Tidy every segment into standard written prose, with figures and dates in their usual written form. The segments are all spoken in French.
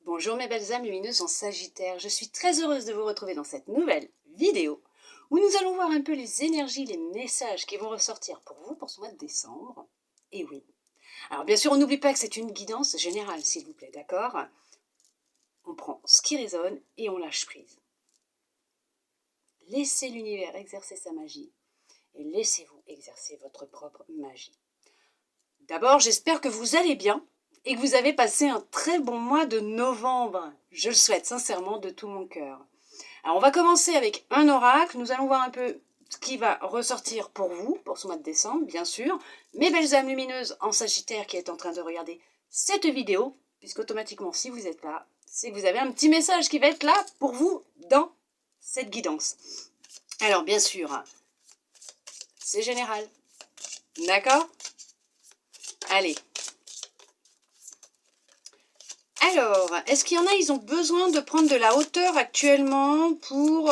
Bonjour mes belles âmes lumineuses en Sagittaire, je suis très heureuse de vous retrouver dans cette nouvelle vidéo où nous allons voir un peu les énergies, les messages qui vont ressortir pour vous pour ce mois de décembre. Et oui, alors bien sûr on n'oublie pas que c'est une guidance générale s'il vous plaît, d'accord? On prend ce qui résonne et on lâche prise. Laissez l'univers exercer sa magie et laissez-vous exercer votre propre magie. D'abord j'espère que vous allez bien et que vous avez passé un très bon mois de novembre. Je le souhaite sincèrement de tout mon cœur. Alors on va commencer avec un oracle, nous allons voir un peu ce qui va ressortir pour vous, pour ce mois de décembre, bien sûr. Mes belles âmes lumineuses en Sagittaire qui est en train de regarder cette vidéo, puisqu'automatiquement si vous êtes là, c'est que vous avez un petit message qui va être là pour vous dans cette guidance. Alors bien sûr, c'est général, d'accord? Allez. Alors, est-ce qu'il y en a, ils ont besoin de prendre de la hauteur actuellement pour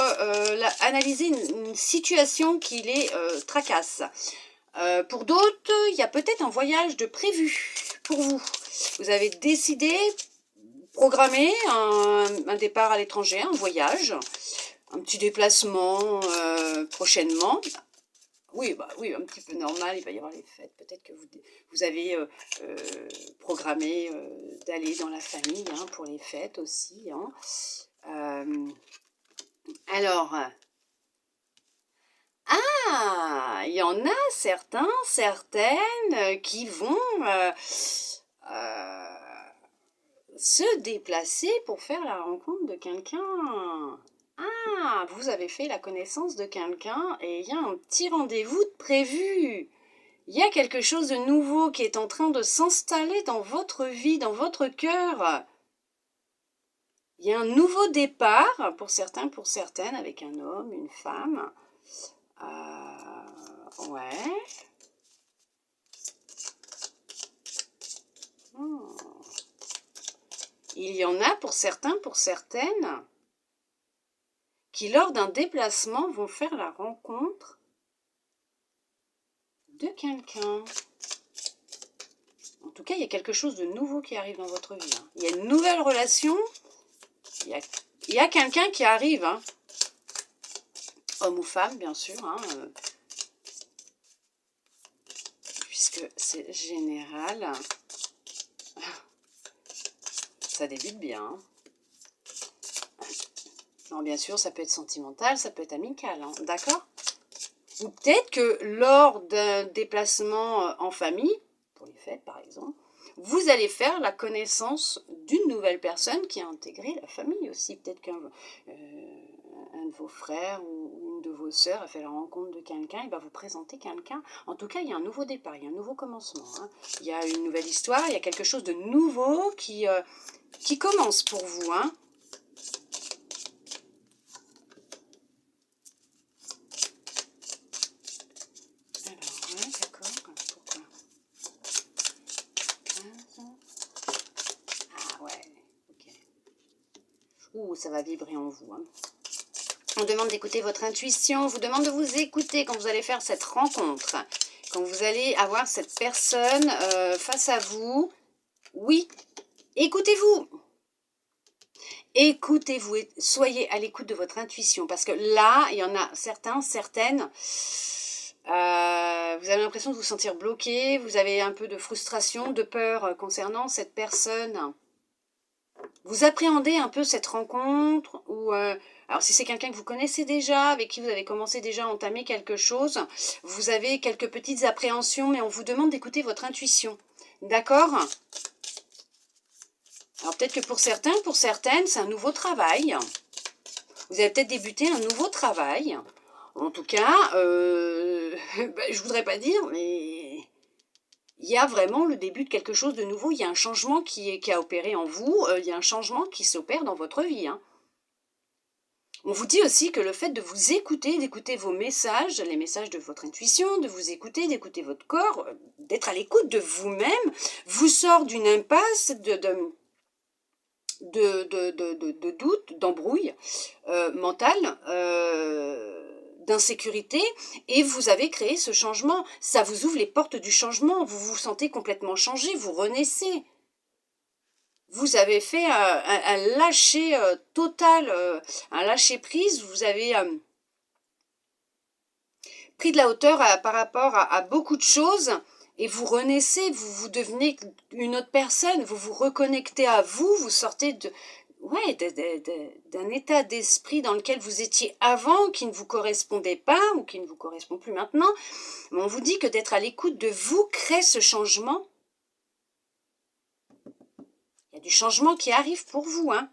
analyser une situation qui les tracasse? Pour d'autres, il y a peut-être un voyage de prévu pour vous. Vous avez décidé, programmer un départ à l'étranger, un voyage, un petit déplacement prochainement. Oui, bah oui, un petit peu normal, il va y avoir les fêtes. Peut-être que vous avez programmé d'aller dans la famille hein, pour les fêtes aussi. Hein. Alors, il y en a certains, certaines qui vont se déplacer pour faire la rencontre de quelqu'un. Ah, vous avez fait la connaissance de quelqu'un et il y a un petit rendez-vous de prévu. Il y a quelque chose de nouveau qui est en train de s'installer dans votre vie, dans votre cœur. Il y a un nouveau départ, pour certains, pour certaines, avec un homme, une femme. Ouais. Il y en a pour certains, pour certaines, qui lors d'un déplacement vont faire la rencontre de quelqu'un. En tout cas, il y a quelque chose de nouveau qui arrive dans votre vie. Hein. Il y a une nouvelle relation. Il y a quelqu'un qui arrive. Hein. Homme ou femme, bien sûr. Hein, puisque c'est général. Ça débute bien. Hein. Non, bien sûr, ça peut être sentimental, ça peut être amical. Hein. D'accord ? Ou peut-être que lors d'un déplacement en famille, pour les fêtes par exemple, vous allez faire la connaissance d'une nouvelle personne qui a intégré la famille aussi. Peut-être qu'un de vos frères ou une de vos sœurs a fait la rencontre de quelqu'un, il va vous présenter quelqu'un. En tout cas, il y a un nouveau départ, il y a un nouveau commencement. Hein. Il y a une nouvelle histoire, il y a quelque chose de nouveau qui commence pour vous. Hein. Ouh, ça va vibrer en vous. Hein. On demande d'écouter votre intuition, on vous demande de vous écouter quand vous allez faire cette rencontre. Quand vous allez avoir cette personne face à vous. Oui, écoutez-vous. Écoutez-vous et soyez à l'écoute de votre intuition. Parce que là, il y en a certains, certaines. Vous avez l'impression de vous sentir bloqué. Vous avez un peu de frustration, de peur concernant cette personne. Vous appréhendez un peu cette rencontre ou alors si c'est quelqu'un que vous connaissez déjà, avec qui vous avez commencé déjà à entamer quelque chose, vous avez quelques petites appréhensions, mais on vous demande d'écouter votre intuition. D'accord? Alors peut-être que pour certains, pour certaines, c'est un nouveau travail. Vous avez peut-être débuté un nouveau travail. En tout cas, je voudrais pas dire, mais il y a vraiment le début de quelque chose de nouveau. Il y a un changement qui a opéré en vous. Il y a un changement qui s'opère dans votre vie. Hein. On vous dit aussi que le fait de vous écouter, d'écouter vos messages, les messages de votre intuition, de vous écouter, d'écouter votre corps, d'être à l'écoute de vous-même, vous sort d'une impasse de doute, d'embrouille mentale, d'insécurité, et vous avez créé ce changement. Ça vous ouvre les portes du changement, vous vous sentez complètement changé, vous renaissez. vous avez fait un lâcher total, un lâcher prise, vous avez pris de la hauteur par rapport à beaucoup de choses et vous renaissez, vous devenez une autre personne, vous vous reconnectez à vous, vous sortez d'un état d'esprit dans lequel vous étiez avant, qui ne vous correspondait pas ou qui ne vous correspond plus maintenant. Mais on vous dit que d'être à l'écoute de vous crée ce changement. Il y a du changement qui arrive pour vous, hein.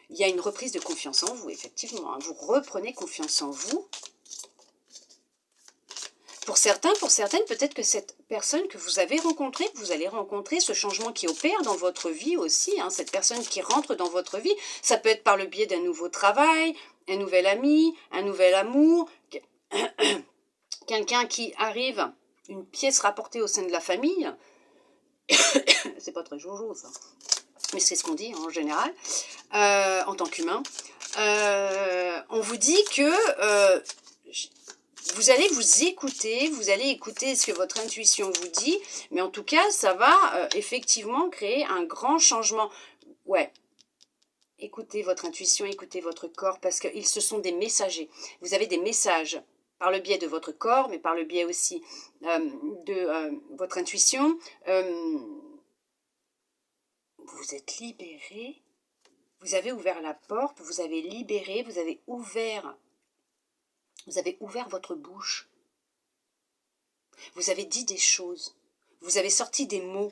Il y a une reprise de confiance en vous, effectivement, hein. Vous reprenez confiance en vous. Pour certains, pour certaines, peut-être que cette personne que vous avez rencontrée, que vous allez rencontrer, ce changement qui opère dans votre vie aussi, hein, cette personne qui rentre dans votre vie, ça peut être par le biais d'un nouveau travail, un nouvel ami, un nouvel amour, quelqu'un qui arrive, une pièce rapportée au sein de la famille. C'est pas très jojo ça, mais c'est ce qu'on dit en général, en tant qu'humain. On vous dit que vous allez vous écouter, vous allez écouter ce que votre intuition vous dit, mais en tout cas, ça va effectivement créer un grand changement. Ouais, écoutez votre intuition, écoutez votre corps, parce qu'ils se sont des messagers. Vous avez des messages par le biais de votre corps, mais par le biais aussi de votre intuition. Vous êtes libéré, vous avez ouvert la porte, vous avez libéré, vous avez ouvert votre bouche. Vous avez dit des choses. Vous avez sorti des mots.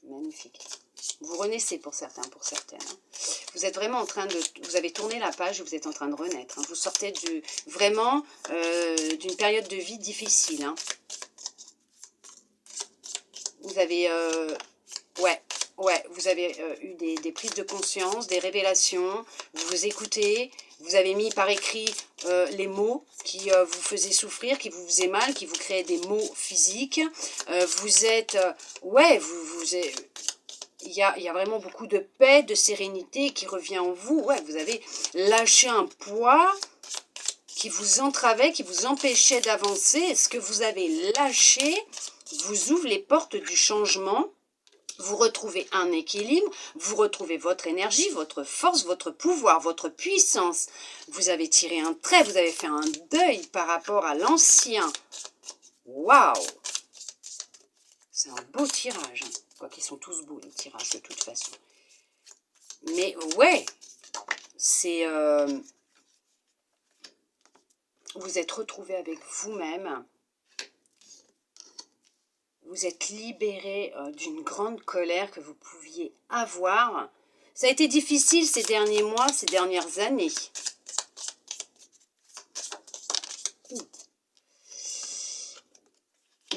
Magnifique. Vous renaissez pour certains, pour certaines. Vous êtes vraiment en train de... Vous avez tourné la page, vous êtes en train de renaître. Vous sortez vraiment d'une période de vie difficile. Vous avez... vous avez eu des prises de conscience, des révélations, vous vous écoutez, vous avez mis par écrit les mots qui vous faisaient souffrir, qui vous faisaient mal, qui vous créaient des maux physiques. Vous êtes... il y a vraiment beaucoup de paix, de sérénité qui revient en vous. Ouais, vous avez lâché un poids qui vous entravait, qui vous empêchait d'avancer. Ce que vous avez lâché vous ouvre les portes du changement. Vous retrouvez un équilibre, vous retrouvez votre énergie, votre force, votre pouvoir, votre puissance. Vous avez tiré un trait, vous avez fait un deuil par rapport à l'ancien. Waouh! C'est un beau tirage. Quoi qu'ils sont tous beaux, les tirages, de toute façon. Mais ouais, c'est... vous êtes retrouvé avec vous-même. Vous êtes libéré d'une grande colère que vous pouviez avoir. Ça a été difficile ces derniers mois, ces dernières années.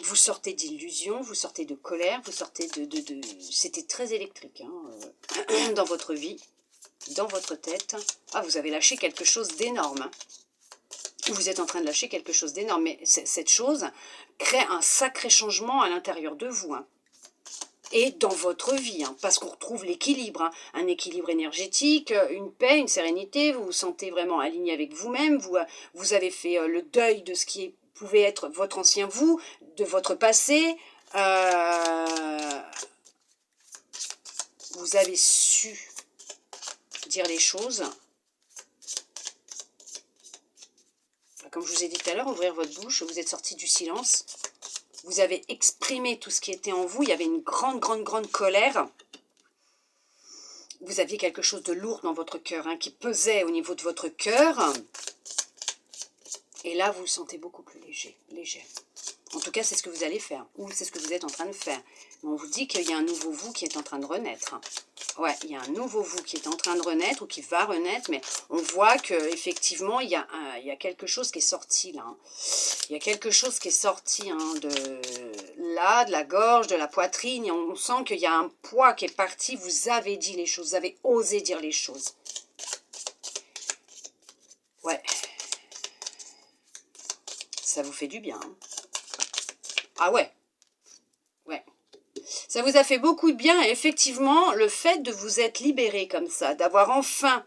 Vous sortez d'illusions, vous sortez de colère, vous sortez de... C'était très électrique dans votre vie, dans votre tête. Ah, vous avez lâché quelque chose d'énorme. Vous êtes en train de lâcher quelque chose d'énorme, mais cette chose crée un sacré changement à l'intérieur de vous, et dans votre vie, parce qu'on retrouve l'équilibre, un équilibre énergétique, une paix, une sérénité, vous vous sentez vraiment aligné avec vous-même, vous avez fait le deuil de ce qui pouvait être votre ancien vous, de votre passé, vous avez su dire les choses. Comme je vous ai dit tout à l'heure, ouvrir votre bouche, vous êtes sorti du silence. Vous avez exprimé tout ce qui était en vous. Il y avait une grande colère. Vous aviez quelque chose de lourd dans votre cœur, qui pesait au niveau de votre cœur. Et là, vous vous sentez beaucoup plus léger. En tout cas, c'est ce que vous allez faire. Ou c'est ce que vous êtes en train de faire. On vous dit qu'il y a un nouveau vous qui est en train de renaître. Ouais, il y a un nouveau vous qui est en train de renaître ou qui va renaître, mais on voit qu'effectivement, il y a quelque chose qui est sorti là. Il y a quelque chose qui est sorti de la gorge, de la poitrine. Et on sent qu'il y a un poids qui est parti. Vous avez dit les choses, vous avez osé dire les choses. Ouais. Ça vous fait du bien. Ah ouais. Ouais. Ça vous a fait beaucoup de bien, et effectivement, le fait de vous être libéré comme ça, d'avoir enfin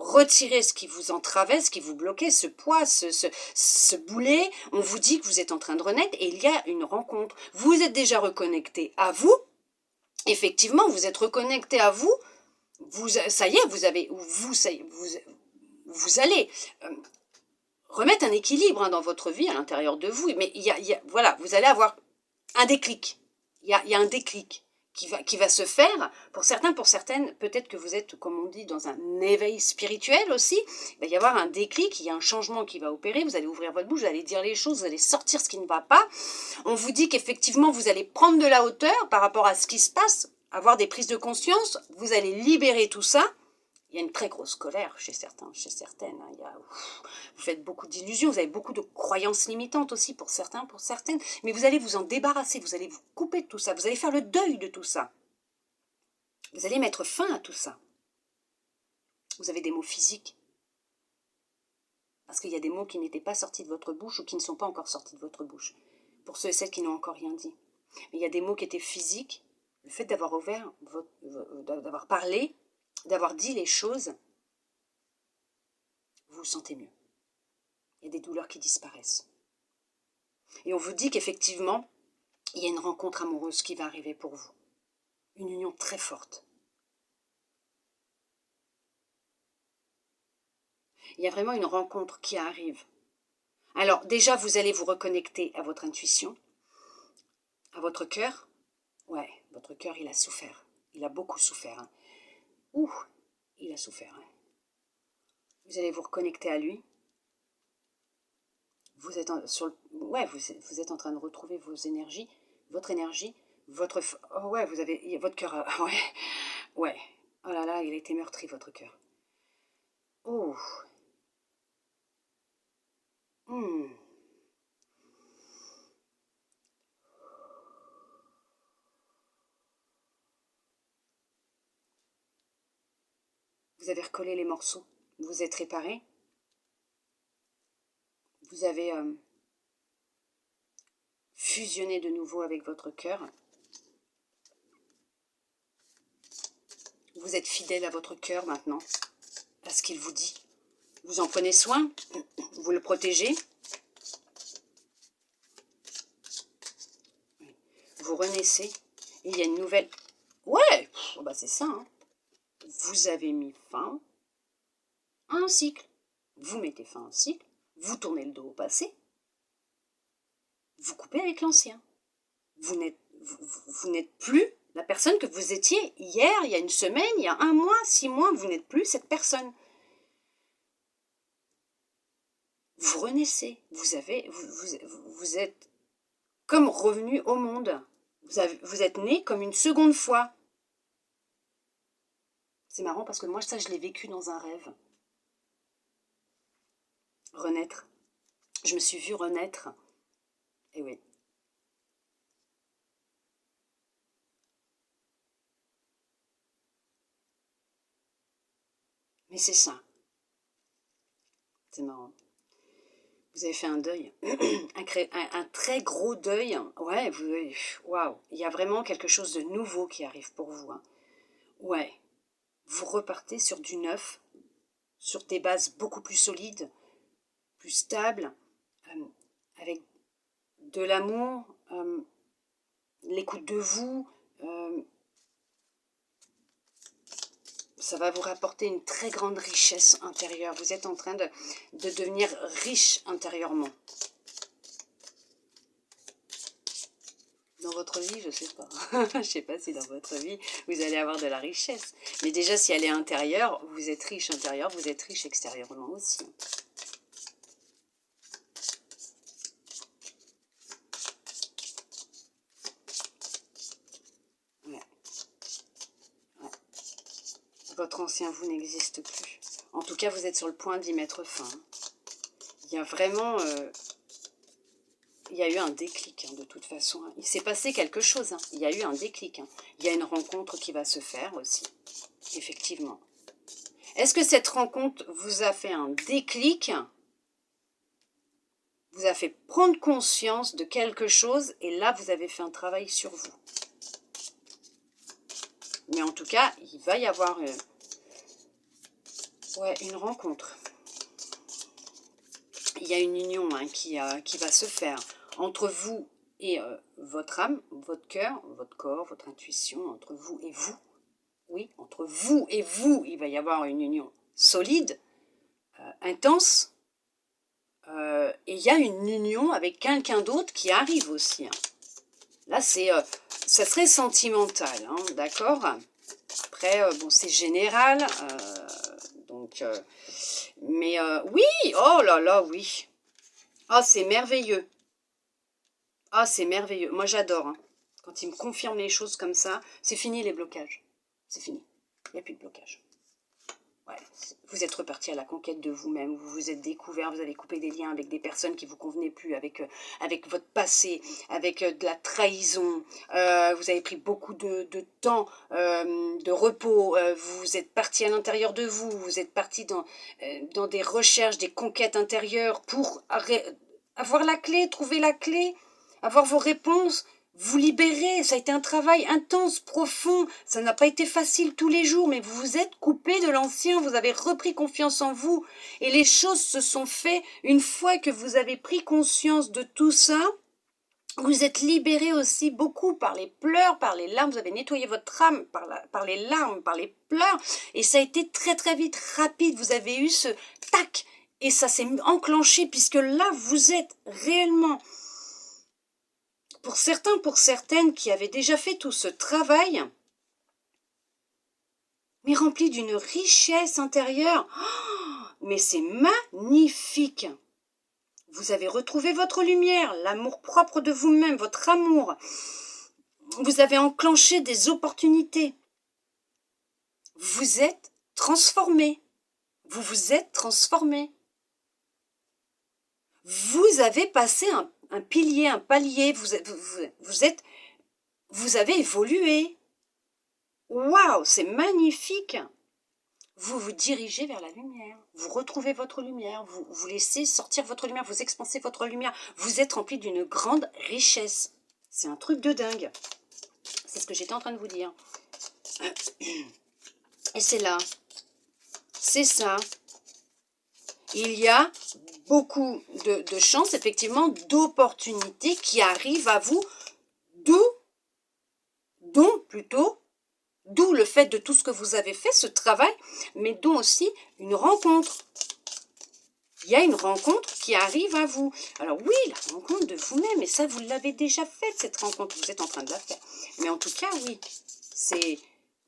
retirer ce qui vous entravait, ce qui vous bloquait, ce poids, ce boulet. On vous dit que vous êtes en train de renaître et il y a une rencontre. Vous êtes déjà reconnecté à vous. Effectivement, vous êtes reconnecté à vous. Ça y est, vous allez remettre un équilibre dans votre vie à l'intérieur de vous. Mais voilà, vous allez avoir un déclic. Il y a un déclic qui va se faire. Pour certains, pour certaines, peut-être que vous êtes, comme on dit, dans un éveil spirituel aussi. Il va y avoir un déclic, il y a un changement qui va opérer. Vous allez ouvrir votre bouche, vous allez dire les choses, vous allez sortir ce qui ne va pas. On vous dit qu'effectivement, vous allez prendre de la hauteur par rapport à ce qui se passe, avoir des prises de conscience. Vous allez libérer tout ça. Il y a une très grosse colère chez certains, chez certaines. Vous faites beaucoup d'illusions, vous avez beaucoup de croyances limitantes aussi pour certains, pour certaines. Mais vous allez vous en débarrasser, vous allez vous couper de tout ça. Vous allez faire le deuil de tout ça. Vous allez mettre fin à tout ça. Vous avez des mots physiques. Parce qu'il y a des mots qui n'étaient pas sortis de votre bouche ou qui ne sont pas encore sortis de votre bouche. Pour ceux et celles qui n'ont encore rien dit. Mais il y a des mots qui étaient physiques. Le fait d'avoir ouvert, d'avoir parlé, d'avoir dit les choses, vous vous sentez mieux. Il y a des douleurs qui disparaissent. Et on vous dit qu'effectivement, il y a une rencontre amoureuse qui va arriver pour vous. Une union très forte. Il y a vraiment une rencontre qui arrive. Alors déjà, vous allez vous reconnecter à votre intuition, à votre cœur. Ouais, votre cœur, il a souffert. Il a beaucoup souffert. Hein. Ouh, il a souffert. Hein. Vous allez vous reconnecter à lui. Vous êtes vous êtes en train de retrouver vos énergies, votre énergie, oh ouais, vous avez votre cœur. Ouais. Oh là là, il a été meurtri votre cœur. Oh. Vous avez recollé les morceaux. Vous êtes réparé. Vous avez fusionné de nouveau avec votre cœur. Vous êtes fidèle à votre cœur maintenant, à ce qu'il vous dit. Vous en prenez soin, vous le protégez. Vous renaissez. Il y a une nouvelle... Ouais, bah c'est ça. Hein. Vous avez mis fin à un cycle. Vous mettez fin à un cycle. Vous tournez le dos au passé. Vous coupez avec l'ancien. Vous n'êtes plus la personne que vous étiez hier, il y a une semaine, il y a 1 mois, 6 mois. Vous n'êtes plus cette personne. Vous renaissez. Vous êtes comme revenu au monde. Vous êtes né comme une seconde fois. C'est marrant parce que moi, ça, je l'ai vécu dans un rêve. Renaître. Je me suis vue renaître. Et oui. Mais c'est ça. C'est marrant. Vous avez fait un deuil. un très gros deuil. Ouais, waouh. Il y a vraiment quelque chose de nouveau qui arrive pour vous. Hein. Ouais. Vous repartez sur du neuf, sur des bases beaucoup plus solides, plus stables, avec de l'amour, l'écoute de vous. Ça va vous rapporter une très grande richesse intérieure. Vous êtes en train de devenir riche intérieurement. Dans votre vie, je sais pas. Je sais pas si dans votre vie, vous allez avoir de la richesse. Mais déjà, si elle est intérieure, vous êtes riche intérieur, vous êtes riche extérieurement aussi. Ouais. Votre ancien vous n'existe plus. En tout cas, vous êtes sur le point d'y mettre fin. Il y a vraiment... il y a eu un déclic, hein, de toute façon. Il s'est passé quelque chose. Hein. Il y a eu un déclic. Hein. Il y a une rencontre qui va se faire aussi. Effectivement. Est-ce que cette rencontre vous a fait un déclic? Vous a fait prendre conscience de quelque chose et là, vous avez fait un travail sur vous. Mais en tout cas, il va y avoir... Ouais, une rencontre. Il y a une union hein, qui va se faire entre vous et votre âme, votre cœur, votre corps, votre intuition, entre vous et vous. Oui, entre vous et vous, il va y avoir une union solide, intense. Et il y a une union avec quelqu'un d'autre qui arrive aussi. Hein. Là, ça serait sentimental, hein, d'accord? Après, bon, c'est général. Donc, mais oui, oh là là, oui. Ah, c'est merveilleux. Ah, c'est merveilleux. Moi, j'adore. Hein. Quand il me confirme les choses comme ça, c'est fini les blocages. C'est fini. Il n'y a plus de blocage. Ouais. Vous êtes reparti à la conquête de vous-même, vous vous êtes découvert, vous avez coupé des liens avec des personnes qui ne vous convenaient plus, avec votre passé, avec de la trahison. Vous avez pris beaucoup de temps, de repos. Vous êtes parti à l'intérieur de vous, vous êtes parti dans des recherches, des conquêtes intérieures pour avoir la clé, trouver la clé, avoir vos réponses. Vous libérer, ça a été un travail intense, profond, ça n'a pas été facile tous les jours, mais vous vous êtes coupé de l'ancien, vous avez repris confiance en vous, et les choses se sont faites une fois que vous avez pris conscience de tout ça, vous êtes libéré aussi beaucoup par les pleurs, par les larmes, vous avez nettoyé votre âme par les larmes, par les pleurs, et ça a été très très vite, rapide, vous avez eu ce tac, et ça s'est enclenché, puisque là, vous êtes réellement... Pour certains, pour certaines qui avaient déjà fait tout ce travail, mais rempli d'une richesse intérieure, oh, mais c'est magnifique. Vous avez retrouvé votre lumière, l'amour propre de vous-même, votre amour. Vous avez enclenché des opportunités. Vous êtes transformé. Vous vous êtes transformé. Vous avez passé un pilier, un palier. Vous avez évolué. Waouh, c'est magnifique. Vous vous dirigez vers la lumière, vous retrouvez votre lumière, vous laissez sortir votre lumière, vous expansez votre lumière, vous êtes rempli d'une grande richesse. C'est un truc de dingue. C'est ce que j'étais en train de vous dire. Et c'est là, c'est ça. Il y a beaucoup de chances, effectivement, d'opportunités qui arrivent à vous, d'où le fait de tout ce que vous avez fait, ce travail, mais dont aussi une rencontre. Il y a une rencontre qui arrive à vous. Alors oui, la rencontre de vous-même, et ça, vous l'avez déjà faite, cette rencontre. Vous êtes en train de la faire. Mais en tout cas, oui, c'est...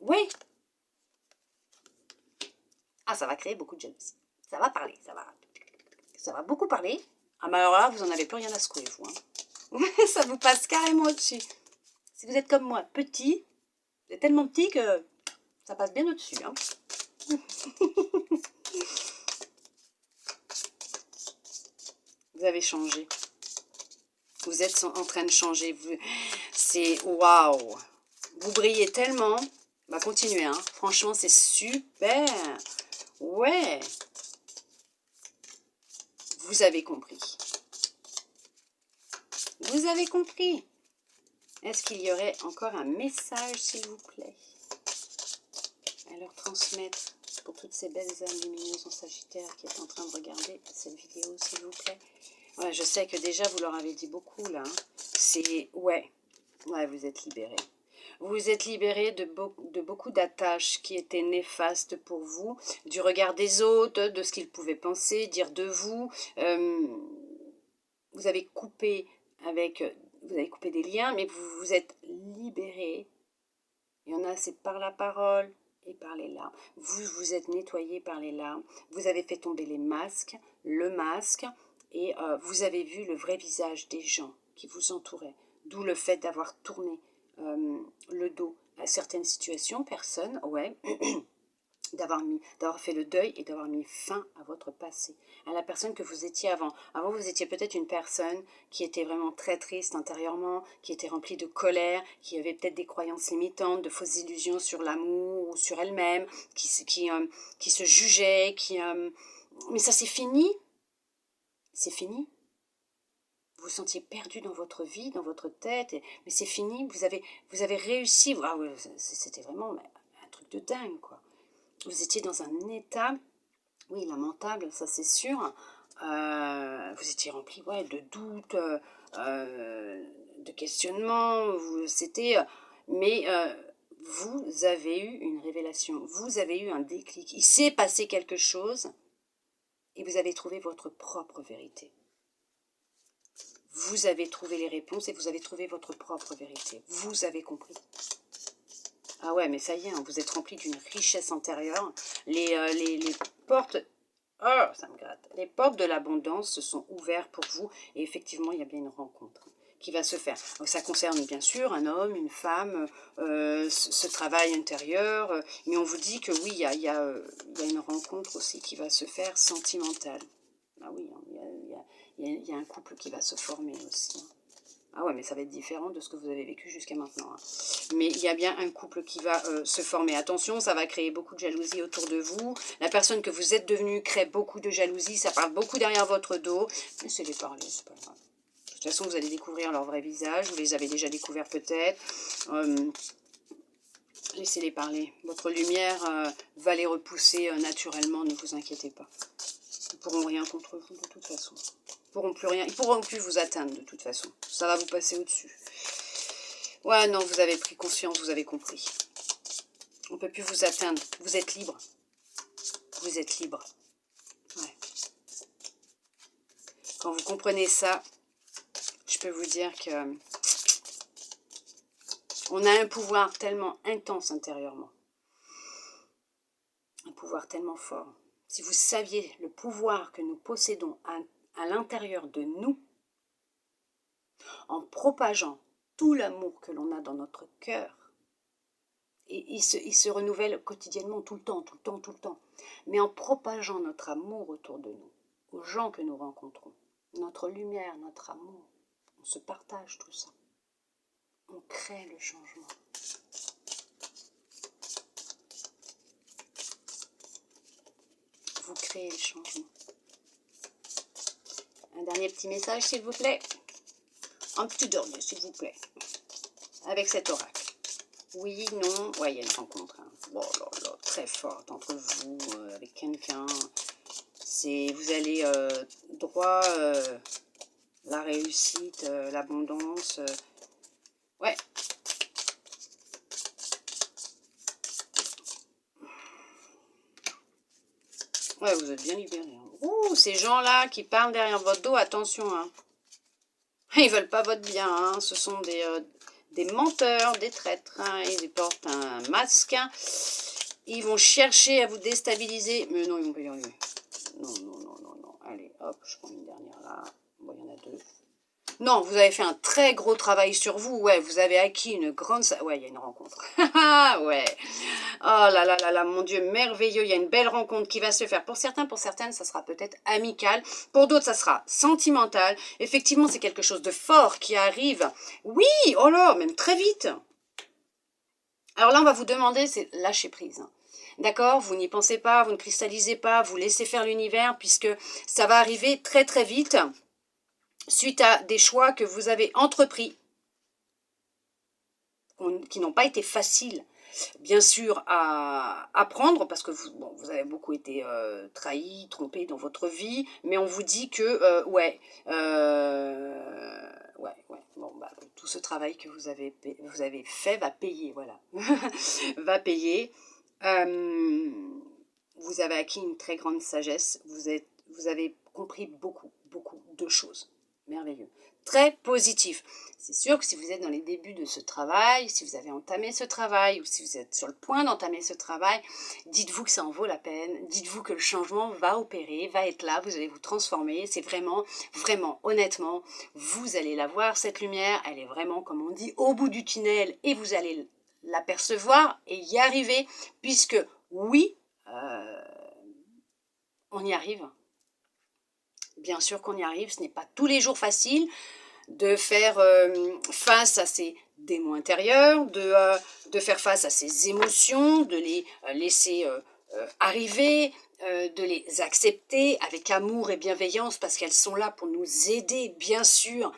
Oui. Ah, ça va créer beaucoup de jalousie. Ça va parler, ça va beaucoup parler. Ah, mais alors là, vous n'en avez plus rien à secouer, vous. Hein. Ça vous passe carrément au-dessus. Si vous êtes comme moi, petit, vous êtes tellement petit que ça passe bien au-dessus. Hein. Vous avez changé. Vous êtes en train de changer. C'est waouh. Vous brillez tellement. Bah continuez, hein. Franchement, c'est super. Ouais. Vous avez compris. Vous avez compris. Est-ce qu'il y aurait encore un message, s'il vous plaît, à leur transmettre pour toutes ces belles âmes lumineuses en Sagittaire qui est en train de regarder cette vidéo, s'il vous plaît? Ouais, je sais que déjà, vous leur avez dit beaucoup, là. Hein. C'est... Ouais, vous êtes libérés. Vous êtes libérés de beaucoup d'attaches qui étaient néfastes pour vous, du regard des autres, de ce qu'ils pouvaient penser, dire de vous. Vous avez coupé des liens, mais vous vous êtes libérés. Il y en a, c'est par la parole et par les larmes. Vous vous êtes nettoyés par les larmes. Vous avez fait tomber les masques, le masque, et vous avez vu le vrai visage des gens qui vous entouraient. D'où le fait d'avoir tourné le dos à certaines situations, personnes, ouais, d'avoir fait le deuil et d'avoir mis fin à votre passé, à la personne que vous étiez avant. Avant, vous étiez peut-être une personne qui était vraiment très triste intérieurement, qui était remplie de colère, qui avait peut-être des croyances limitantes, de fausses illusions sur l'amour ou sur elle-même, qui se jugeait, mais ça c'est fini. C'est fini. Vous vous sentiez perdu dans votre vie, dans votre tête, mais c'est fini, vous avez réussi. Ah ouais, c'était vraiment un truc de dingue, quoi. Vous étiez dans un état Oui, lamentable, ça c'est sûr. Vous étiez rempli, ouais, de doutes, de questionnements. C'était, mais vous avez eu une révélation. Vous avez eu un déclic. Il s'est passé quelque chose et vous avez trouvé votre propre vérité. Vous avez trouvé les réponses et vous avez trouvé votre propre vérité. Vous avez compris. Ah ouais, mais ça y est, hein, vous êtes rempli d'une richesse intérieure. Les portes... Oh, ça me gratte. Les portes de l'abondance se sont ouvertes pour vous. Et effectivement, il y a bien une rencontre qui va se faire. Donc, ça concerne bien sûr un homme, une femme, ce travail intérieur. Mais on vous dit que oui, il y a une rencontre aussi qui va se faire sentimentale. Ah oui, hein, il y a un couple qui va se former aussi. Hein. Ah ouais, mais ça va être différent de ce que vous avez vécu jusqu'à maintenant. Hein. Mais il y a bien un couple qui va se former. Attention, ça va créer beaucoup de jalousie autour de vous. La personne que vous êtes devenue crée beaucoup de jalousie. Ça parle beaucoup derrière votre dos. Laissez-les parler, c'est pas grave. De toute façon, vous allez découvrir leur vrai visage. Vous les avez déjà découverts peut-être. Laissez-les parler. Votre lumière va les repousser naturellement. Ne vous inquiétez pas. Ils ne pourront rien contre vous de toute façon. Ils pourront plus vous atteindre de toute façon. Ça va vous passer au-dessus. Ouais, non, vous avez pris conscience, vous avez compris. On ne peut plus vous atteindre. Vous êtes libre. Vous êtes libre. Ouais. Quand vous comprenez ça, je peux vous dire que on a un pouvoir tellement intense intérieurement. Un pouvoir tellement fort. Si vous saviez le pouvoir que nous possédons à l'intérieur de nous, en propageant tout l'amour que l'on a dans notre cœur, et il se renouvelle quotidiennement, tout le temps, tout le temps, tout le temps. Mais en propageant notre amour autour de nous, aux gens que nous rencontrons, notre lumière, notre amour, on se partage tout ça. On crée le changement. Vous créez le changement. Un dernier petit message, s'il vous plaît. Un petit dernier, s'il vous plaît. Avec cet oracle. Oui, non, ouais, il y a une rencontre. Hein. Oh là là, très forte entre vous, avec quelqu'un. Vous allez droit la réussite, l'abondance. Ouais. Ouais, vous êtes bien libérés. Hein. Ouh, ces gens-là qui parlent derrière votre dos, attention. Hein. Ils veulent pas votre bien. Hein. Ce sont des menteurs, des traîtres. Hein. Ils portent un masque. Hein. Ils vont chercher à vous déstabiliser. Mais non, ils vont pas y arriver. Non, non, non, non, non. Allez, hop, je prends une dernière là. Bon, il y en a deux. Non, vous avez fait un très gros travail sur vous. Ouais, vous avez acquis une grande... Ouais, il y a une rencontre. Ouais. Oh là là là là, mon Dieu, merveilleux. Il y a une belle rencontre qui va se faire. Pour certains, pour certaines, ça sera peut-être amical. Pour d'autres, ça sera sentimental. Effectivement, c'est quelque chose de fort qui arrive. Oui, oh là, même très vite. Alors là, on va vous demander, c'est lâcher prise. D'accord, vous n'y pensez pas, vous ne cristallisez pas, vous laissez faire l'univers puisque ça va arriver très très vite suite à des choix que vous avez entrepris qui n'ont pas été faciles, bien sûr, à prendre parce que vous avez beaucoup été trahi, trompé dans votre vie, mais on vous dit que, ouais, bon, bah, tout ce travail que vous avez fait va payer, voilà, va payer. Vous avez acquis une très grande sagesse, vous avez compris beaucoup, beaucoup de choses. Merveilleux. Très positif. C'est sûr que si vous êtes dans les débuts de ce travail, si vous avez entamé ce travail ou si vous êtes sur le point d'entamer ce travail, dites-vous que ça en vaut la peine. Dites-vous que le changement va opérer, va être là, vous allez vous transformer. C'est vraiment, vraiment, honnêtement, vous allez la voir, cette lumière. Elle est vraiment, comme on dit, au bout du tunnel et vous allez l'apercevoir et y arriver puisque, oui, on y arrive. Bien sûr qu'on y arrive, ce n'est pas tous les jours facile de faire face à ces démons intérieurs, de faire face à ces émotions, de les laisser arriver, de les accepter avec amour et bienveillance parce qu'elles sont là pour nous aider, bien sûr,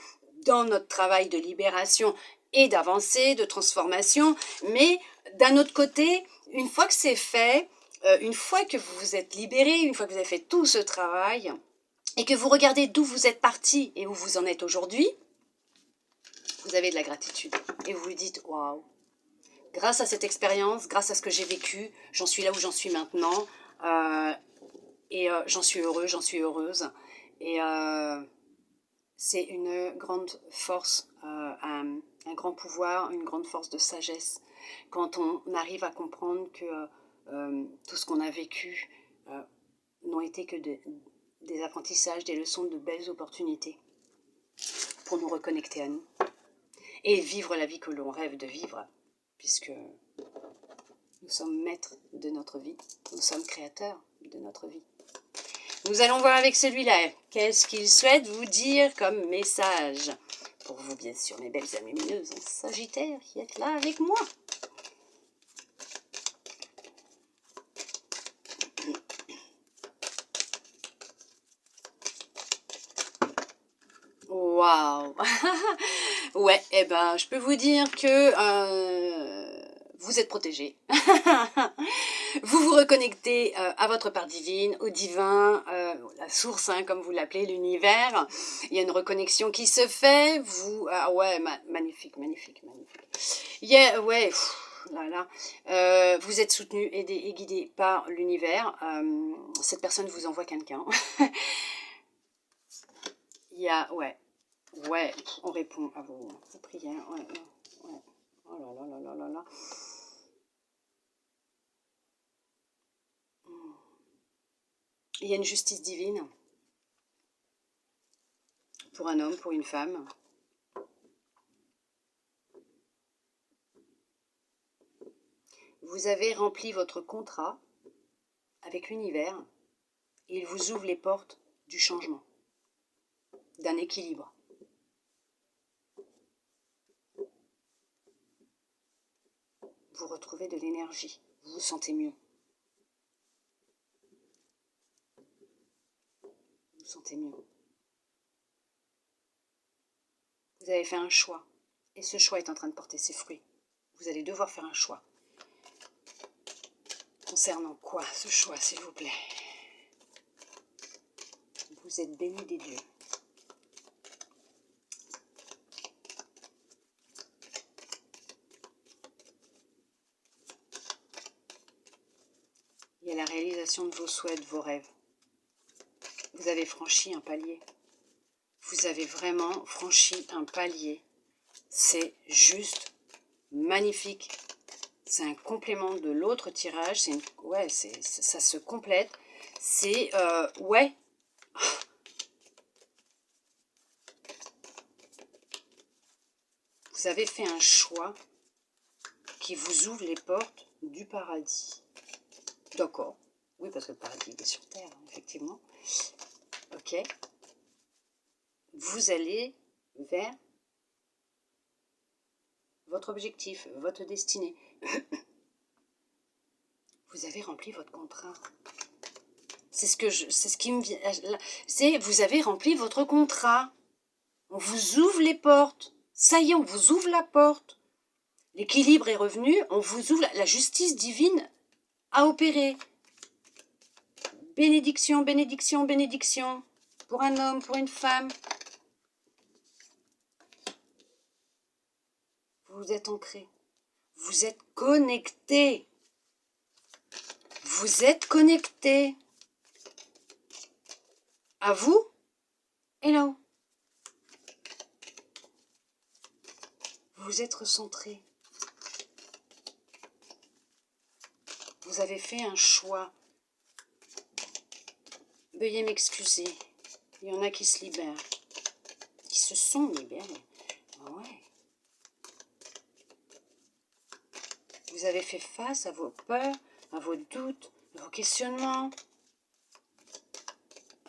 dans notre travail de libération et d'avancée, de transformation. Mais d'un autre côté, une fois que c'est fait, une fois que vous vous êtes libéré, une fois que vous avez fait tout ce travail, et que vous regardez d'où vous êtes parti et où vous en êtes aujourd'hui, vous avez de la gratitude. Et vous vous dites, waouh, grâce à cette expérience, grâce à ce que j'ai vécu, j'en suis là où j'en suis maintenant. J'en suis heureux, j'en suis heureuse. Et c'est une grande force, un grand pouvoir, une grande force de sagesse. Quand on arrive à comprendre que tout ce qu'on a vécu n'ont été que des apprentissages, des leçons, de belles opportunités pour nous reconnecter à nous et vivre la vie que l'on rêve de vivre, puisque nous sommes maîtres de notre vie, nous sommes créateurs de notre vie. Nous allons voir avec celui-là, qu'est-ce qu'il souhaite vous dire comme message pour vous, bien sûr, mes belles amies lumineuses en Sagittaire qui êtes là avec moi. Waouh. Ouais, eh ben, je peux vous dire que vous êtes protégés. Vous vous reconnectez à votre part divine, au divin, la source, hein, comme vous l'appelez, l'univers. Il y a une reconnexion qui se fait. Vous, ouais, magnifique, magnifique, magnifique. Ouais, vous êtes soutenu, aidé et guidé par l'univers. Cette personne vous envoie quelqu'un. Ouais, on répond à vos prières. Ouais. Oh là. Il y a une justice divine pour un homme, pour une femme. Vous avez rempli votre contrat avec l'univers et il vous ouvre les portes du changement, d'un équilibre. Vous retrouvez de l'énergie, vous vous sentez mieux. Vous vous sentez mieux. Vous avez fait un choix et ce choix est en train de porter ses fruits. Vous allez devoir faire un choix. Concernant quoi ce choix, s'il vous plaît? Vous êtes bénis des dieux. Il y a la réalisation de vos souhaits, de vos rêves. Vous avez franchi un palier. Vous avez vraiment franchi un palier. C'est juste magnifique. C'est un complément de l'autre tirage. Ça se complète. C'est, ouais. Vous avez fait un choix qui vous ouvre les portes du paradis. D'accord. Oui, parce que le paradis est sur Terre, effectivement. Ok. Vous allez vers votre objectif, votre destinée. Vous avez rempli votre contrat. C'est ce qui me vient. C'est vous avez rempli votre contrat. On vous ouvre les portes. Ça y est, on vous ouvre la porte. L'équilibre est revenu. On vous ouvre. La justice divine a opéré. Bénédiction, bénédiction, bénédiction. Pour un homme, pour une femme. Vous êtes ancré. Vous êtes connecté. Vous êtes connecté. À vous et là-haut. Vous êtes recentré. Vous avez fait un choix. Veuillez m'excuser. Il y en a qui se libèrent. Qui se sont libérés. Ouais. Vous avez fait face à vos peurs, à vos doutes, à vos questionnements,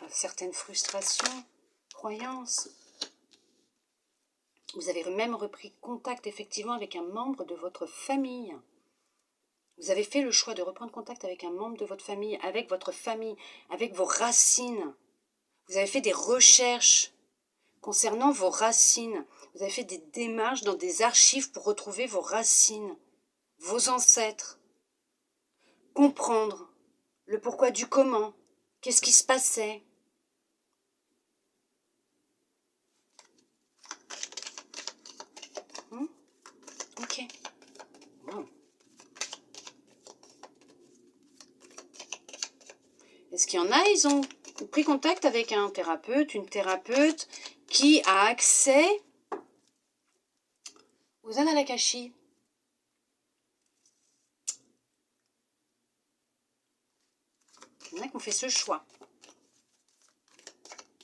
à certaines frustrations, croyances. Vous avez même repris contact effectivement avec un membre de votre famille. Vous avez fait le choix de reprendre contact avec un membre de votre famille, avec vos racines. Vous avez fait des recherches concernant vos racines. Vous avez fait des démarches dans des archives pour retrouver vos racines, vos ancêtres. Comprendre le pourquoi du comment. Qu'est-ce qui se passait? Ok. Wow. Est-ce qu'il y en a, ils ont pris contact avec un thérapeute, une thérapeute qui a accès aux annales Akashi? Il y en a qui ont fait ce choix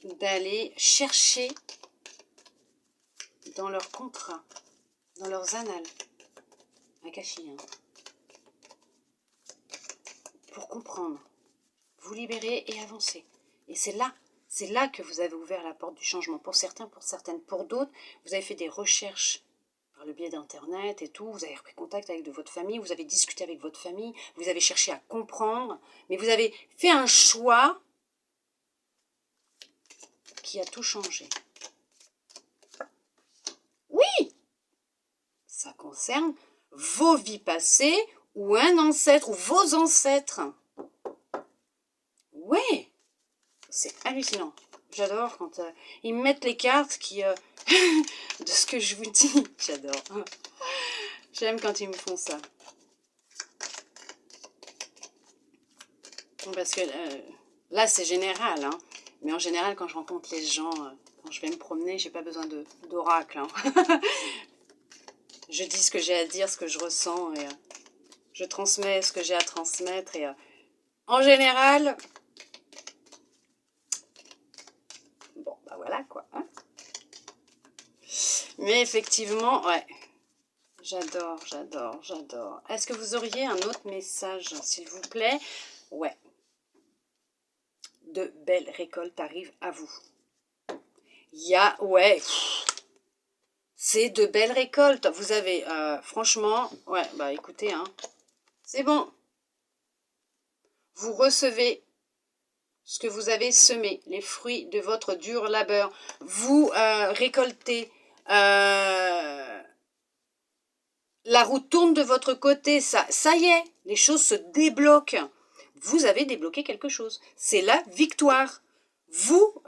d'aller chercher dans leurs contrats, dans leurs annales Akashi, hein, pour comprendre, vous libérer et avancer. Et c'est là que vous avez ouvert la porte du changement. Pour certains, pour certaines, pour d'autres, vous avez fait des recherches par le biais d'Internet et tout, vous avez repris contact avec de votre famille, vous avez discuté avec votre famille, vous avez cherché à comprendre, mais vous avez fait un choix qui a tout changé. Oui, ça concerne vos vies passées ou un ancêtre ou vos ancêtres. Ouais, c'est hallucinant. J'adore quand ils me mettent les cartes qui de ce que je vous dis. J'adore. J'aime quand ils me font ça. Parce que là, c'est général. Hein. Mais en général, quand je rencontre les gens, quand je vais me promener, j'ai pas besoin d'oracle. Hein. Je dis ce que j'ai à dire, ce que je ressens. Et je transmets ce que j'ai à transmettre. Et en général, bon, bah voilà quoi. Hein. Mais effectivement, ouais. J'adore, j'adore, j'adore. Est-ce que vous auriez un autre message, s'il vous plaît? Ouais. De belles récoltes arrivent à vous. Il y a, ouais, c'est de belles récoltes. Vous avez, franchement, ouais, bah écoutez, hein, c'est bon. Vous recevez ce que vous avez semé, les fruits de votre dur labeur. Vous récoltez, la roue tourne de votre côté, ça y est, les choses se débloquent. Vous avez débloqué quelque chose. C'est la victoire. Vous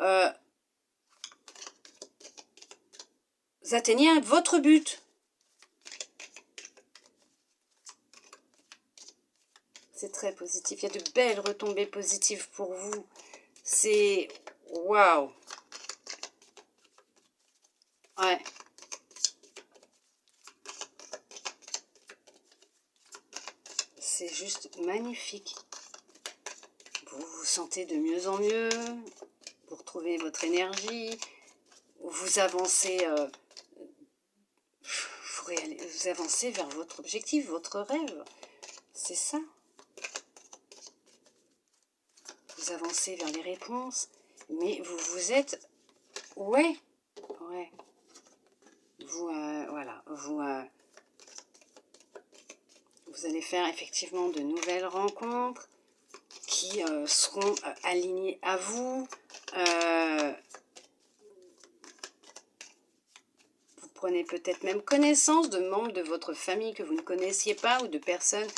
atteignez votre but. C'est très positif. Il y a de belles retombées positives pour vous. C'est... Waouh. Ouais. C'est juste magnifique. Vous vous sentez de mieux en mieux. Vous retrouvez votre énergie. Vous avancez... vous avancez vers votre objectif, votre rêve. C'est ça. Vous avancez vers les réponses. Mais vous êtes... Ouais. Ouais. Vous, voilà. Vous allez faire effectivement de nouvelles rencontres qui seront alignées à vous. Vous prenez peut-être même connaissance de membres de votre famille que vous ne connaissiez pas ou de personnes.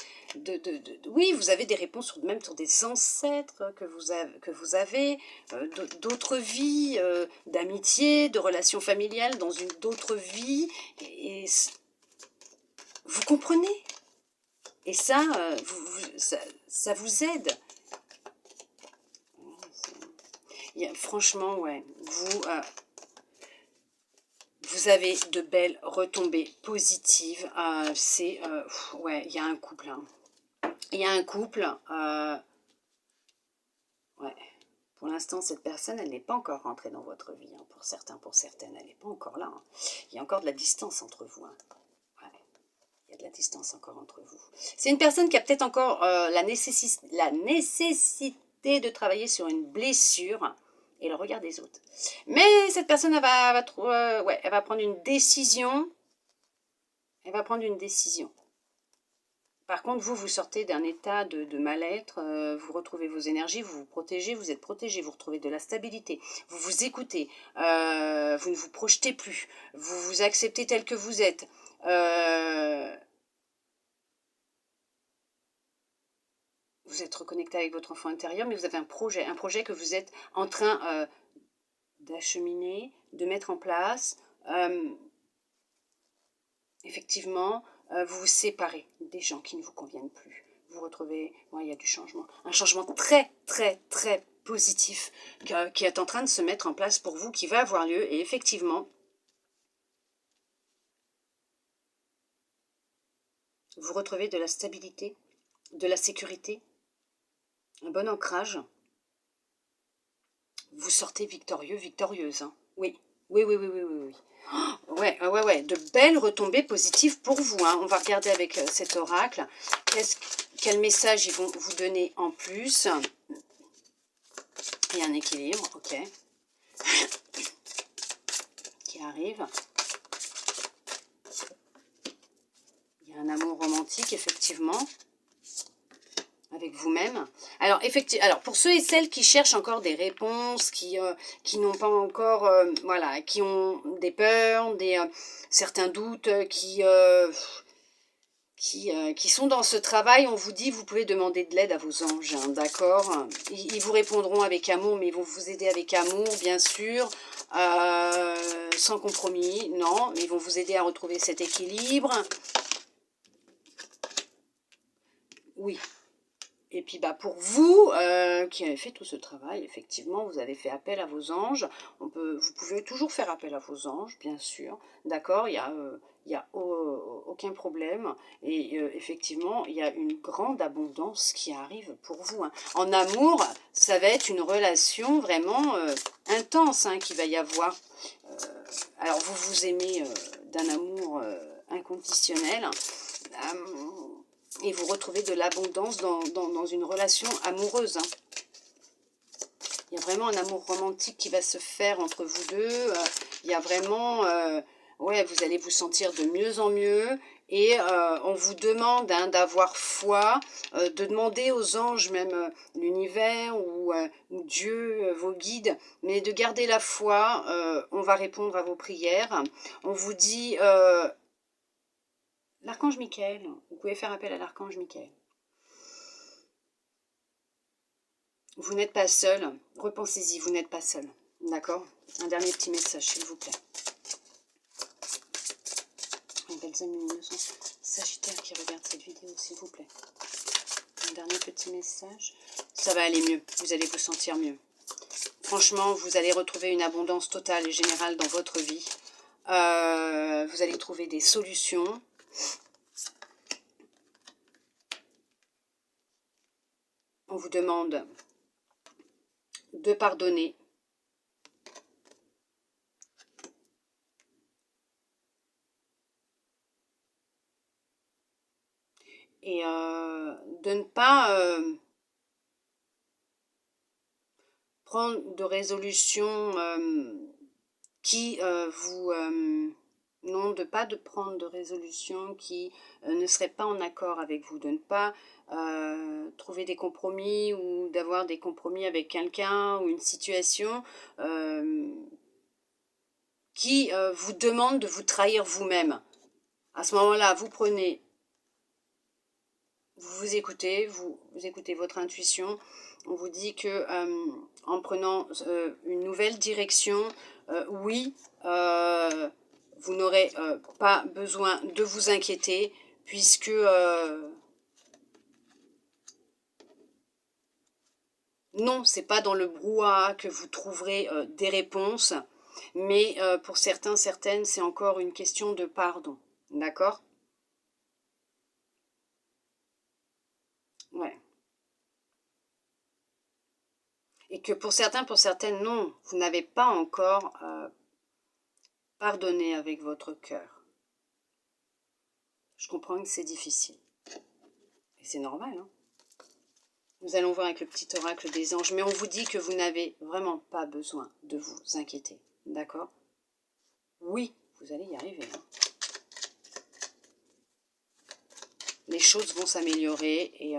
Oui, vous avez des réponses même sur des ancêtres que vous avez d'autres vies, d'amitié, de relations familiales dans une d'autres vies. Et vous comprenez? Et ça, ça vous aide. Franchement, ouais, vous avez de belles retombées positives. Ouais, il y a un couple. Hein. Il y a un couple. Ouais. Pour l'instant, cette personne, elle n'est pas encore rentrée dans votre vie. Hein. Pour certains, pour certaines, elle n'est pas encore là. Hein. Il y a encore de la distance entre vous. Hein. Ouais. Il y a de la distance encore entre vous. C'est une personne qui a peut-être encore la nécessité de travailler sur une blessure et le regard des autres. Mais cette personne, elle va prendre une décision. Elle va prendre une décision. Par contre, vous sortez d'un état de mal-être, vous retrouvez vos énergies, vous vous protégez, vous êtes protégé, vous retrouvez de la stabilité, vous vous écoutez, vous ne vous projetez plus, vous vous acceptez tel que vous êtes. vous êtes reconnecté avec votre enfant intérieur, mais vous avez un projet que vous êtes en train d'acheminer, de mettre en place. Effectivement, vous vous séparez des gens qui ne vous conviennent plus. Vous retrouvez, il y a du changement. Un changement très, très, très positif qui est en train de se mettre en place pour vous, qui va avoir lieu. Et effectivement, vous retrouvez de la stabilité, de la sécurité, un bon ancrage. Vous sortez victorieux, victorieuse. Hein. Oui. Oui, oui, oui, oui, oui, oui. Oh, ouais. De belles retombées positives pour vous. Hein. On va regarder avec cet oracle. Quel message ils vont vous donner en plus? Il y a un équilibre, ok. Qui arrive. Il y a un amour romantique, effectivement. Avec vous-même. Alors, pour ceux et celles qui cherchent encore des réponses, qui n'ont pas encore, voilà, qui ont des peurs, certains doutes, qui sont dans ce travail, on vous dit, vous pouvez demander de l'aide à vos anges, hein, d'accord? Ils vous répondront avec amour, mais ils vont vous aider avec amour, bien sûr, sans compromis, non, mais ils vont vous aider à retrouver cet équilibre. Oui. Et puis pour vous qui avez fait tout ce travail, effectivement, vous avez fait appel à vos anges. Vous pouvez toujours faire appel à vos anges, bien sûr. D'accord, il y a aucun problème. Et effectivement, il y a une grande abondance qui arrive pour vous. Hein. En amour, ça va être une relation vraiment intense hein, qu'il va y avoir. Alors, vous vous aimez d'un amour inconditionnel. Et vous retrouvez de l'abondance dans une relation amoureuse. Hein. Il y a vraiment un amour romantique qui va se faire entre vous deux. Il y a vraiment... vous allez vous sentir de mieux en mieux. Et on vous demande hein, d'avoir foi, de demander aux anges, même l'univers ou Dieu, vos guides, mais de garder la foi. On va répondre à vos prières. On vous dit... l'archange Michael, vous pouvez faire appel à l'archange Michael. Vous n'êtes pas seul, repensez-y, vous n'êtes pas seul, d'accord? Un dernier petit message, s'il vous plaît. Les belles amies innocentes, Sagittaire qui regarde cette vidéo, s'il vous plaît. Un dernier petit message. Ça va aller mieux, vous allez vous sentir mieux. Franchement, vous allez retrouver une abondance totale et générale dans votre vie. Vous allez trouver des solutions. On vous demande de pardonner. Et de ne pas prendre de résolutions qui non, de pas de prendre de résolutions qui ne seraient pas en accord avec vous, de ne pas trouver des compromis ou d'avoir des compromis avec quelqu'un ou une situation qui vous demande de vous trahir vous-même. À ce moment-là, vous prenez, vous écoutez votre intuition. On vous dit que en prenant une nouvelle direction, oui, vous n'aurez pas besoin de vous inquiéter puisque non, c'est pas dans le brouhaha que vous trouverez des réponses, mais pour certains, certaines, c'est encore une question de pardon, d'accord? Ouais. Et que pour certains, pour certaines, non, vous n'avez pas encore pardonné avec votre cœur. Je comprends que c'est difficile. Et c'est normal, hein. Nous allons voir avec le petit oracle des anges, mais on vous dit que vous n'avez vraiment pas besoin de vous inquiéter, d'accord? Oui, vous allez y arriver. Hein. Les choses vont s'améliorer et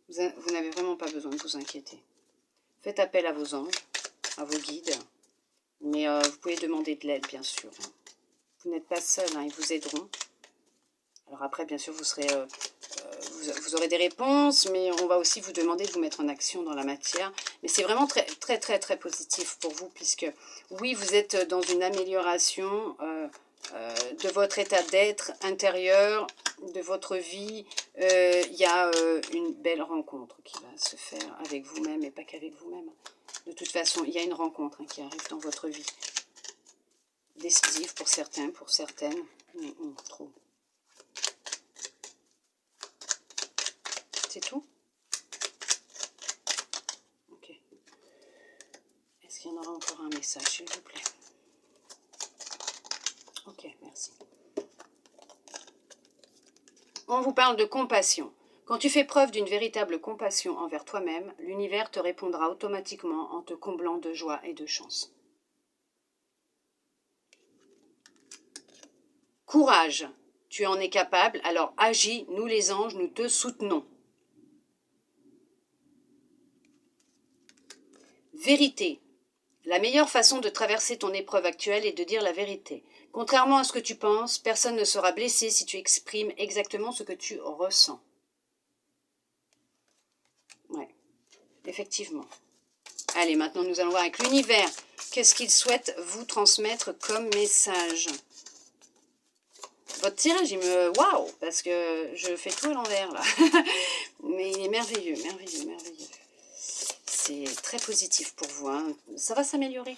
vous n'avez vraiment pas besoin de vous inquiéter. Faites appel à vos anges, à vos guides, mais vous pouvez demander de l'aide, bien sûr. Vous n'êtes pas seul, hein, ils vous aideront. Alors après, bien sûr, vous aurez des réponses, mais on va aussi vous demander de vous mettre en action dans la matière. Mais c'est vraiment très, très, très, très positif pour vous, puisque oui, vous êtes dans une amélioration de votre état d'être intérieur, de votre vie. Il y a une belle rencontre qui va se faire avec vous-même, et pas qu'avec vous-même. De toute façon, il y a une rencontre qui arrive dans votre vie. Décisive pour certains, pour certaines. Trop. C'est tout? Ok. Est-ce qu'il y en aura encore un message, s'il vous plaît? Ok, merci. On vous parle de compassion. Quand tu fais preuve d'une véritable compassion envers toi-même, l'univers te répondra automatiquement en te comblant de joie et de chance. Courage. Tu en es capable, alors agis, nous les anges, nous te soutenons. Vérité. La meilleure façon de traverser ton épreuve actuelle est de dire la vérité. Contrairement à ce que tu penses, personne ne sera blessé si tu exprimes exactement ce que tu ressens. Ouais, effectivement. Allez, maintenant nous allons voir avec l'univers. Qu'est-ce qu'il souhaite vous transmettre comme message? Votre tirage, il me... Waouh! Parce que je fais tout à l'envers, là. Mais il est merveilleux, merveilleux, merveilleux. C'est très positif pour vous. Hein. Ça va s'améliorer.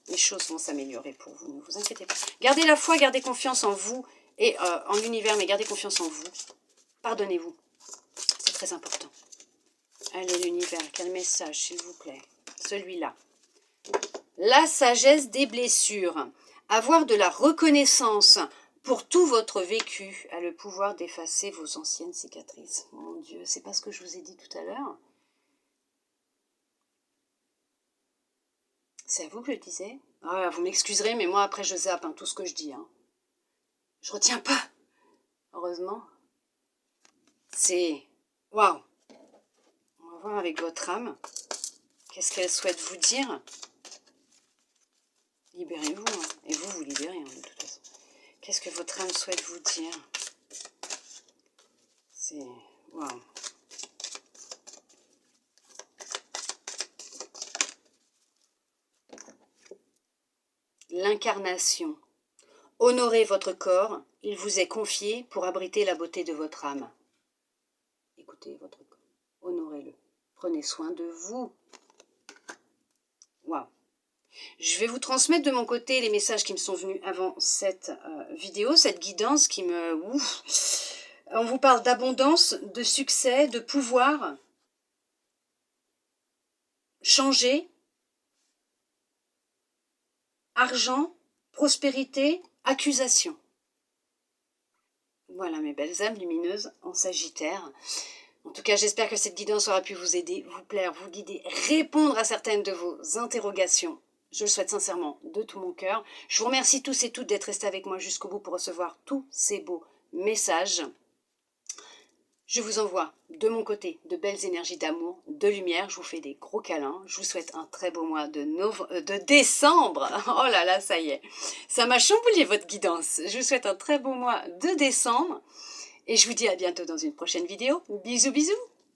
Les choses vont s'améliorer pour vous. Ne vous inquiétez pas. Gardez la foi, gardez confiance en vous et en l'univers, mais gardez confiance en vous. Pardonnez-vous. C'est très important. Allez, l'univers, quel message, s'il vous plaît? Celui-là. La sagesse des blessures. Avoir de la reconnaissance pour tout votre vécu a le pouvoir d'effacer vos anciennes cicatrices. Mon Dieu, c'est pas ce que je vous ai dit tout à l'heure? C'est à vous que je le disais? Ah, vous m'excuserez, mais moi après je zappe tout ce que je dis. Hein. Je retiens pas. Heureusement. C'est... Waouh. On va voir avec votre âme. Qu'est-ce qu'elle souhaite vous dire? Libérez-vous. Hein. Et vous libérez de toute façon. Qu'est-ce que votre âme souhaite vous dire? C'est... Waouh. L'incarnation. Honorez votre corps, il vous est confié pour abriter la beauté de votre âme. Écoutez votre corps, honorez-le, prenez soin de vous. Waouh. Je vais vous transmettre de mon côté les messages qui me sont venus avant cette vidéo, cette guidance qui me... Ouf. On vous parle d'abondance, de succès, de pouvoir, changer, argent, prospérité, accusation. Voilà mes belles âmes lumineuses en Sagittaire. En tout cas, j'espère que cette guidance aura pu vous aider, vous plaire, vous guider, répondre à certaines de vos interrogations. Je le souhaite sincèrement de tout mon cœur. Je vous remercie tous et toutes d'être restés avec moi jusqu'au bout pour recevoir tous ces beaux messages. Je vous envoie de mon côté de belles énergies d'amour, de lumière. Je vous fais des gros câlins. Je vous souhaite un très beau mois de décembre. Oh là là, ça y est. Ça m'a chamboulé votre guidance. Je vous souhaite un très beau mois de décembre. Et je vous dis à bientôt dans une prochaine vidéo. Bisous, bisous.